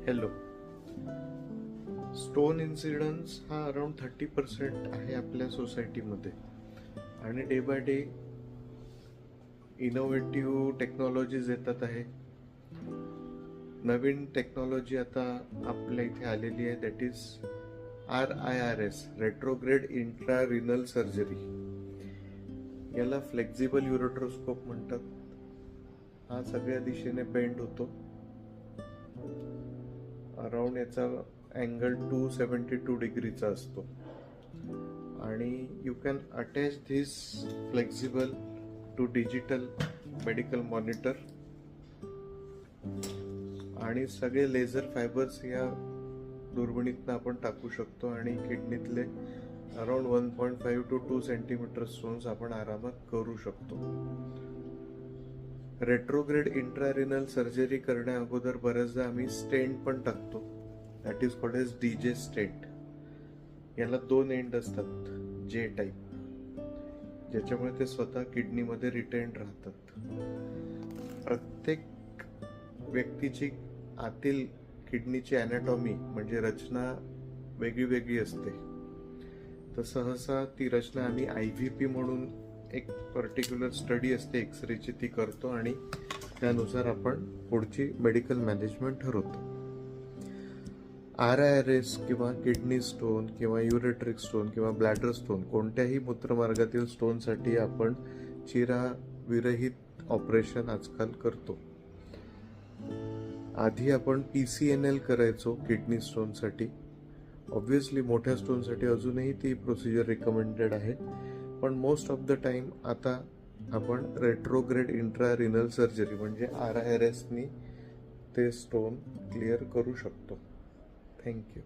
Hello. Stone incidence हा around 30% आहे आपल्या सोसायटीमध्ये आणि day by day innovative technologies येतात आहे. नवीन टेक्नॉलॉजी आता आपल्या इथे आलेली आहे, that is RIRS, retrograde intrarenal surgery. याला फ्लेक्झिबल युरोट्रोस्कोप म्हणतात. हा सगळ्या दिशेने बेंड होतो. अराउंड याचा अँगल 272 डिग्रीचा असतो आणि you can attach this flexible to digital medical monitor आणि सगळे लेझर फायबर्स या दुर्बिणीतनं आपण टाकू शकतो आणि किडनीतले अराउंड 1.5 to 2 सेंटीमीटर स्टोन्स आपण आरामात करू शकतो. रेट्रोग्रेड इंट्रारिनल सर्जरी करण्या अगोदर बऱ्याचदा आम्ही स्टेंट पण टाकतो, that is called as DJ stent. याला 2 एंड असतात, J टाईप, ज्याच्यामुळे ते स्वतः किडनीमध्ये रिटेन राहतात. प्रत्येक व्यक्तीची आतील किडनीची अॅनाटॉमी म्हणजे रचना वेगळी वेगळी असते. तर सहसा ती रचना आम्ही IVP म्हणून एक पर्टिक्युलर स्टडी असते एक्सरेची, ती करतो आणि त्यानुसार आपण पुढची मेडिकल मॅनेजमेंट ठरवतो. RIRS किंवा किडनी स्टोन किंवा युरेट्रिक स्टोन किंवा ब्लॅडर स्टोन, कोणत्याही मूत्रमार्गातील स्टोनसाठी आपण चिरा विरहित ऑपरेशन आजकाल करतो. आधी आपण PCNL करायचो किडनी स्टोनसाठी. ऑब्व्हियसली मोठ्या स्टोनसाठी अजूनही ती प्रोसिजर रिकमेंडेड आहे, पण मोस्ट ऑफ द टाइम आता आपण रेट्रोग्रेड इंट्रारिनल सर्जरी म्हणजे RIRS नी ते स्टोन क्लिअर करू शकतो. थँक्यू.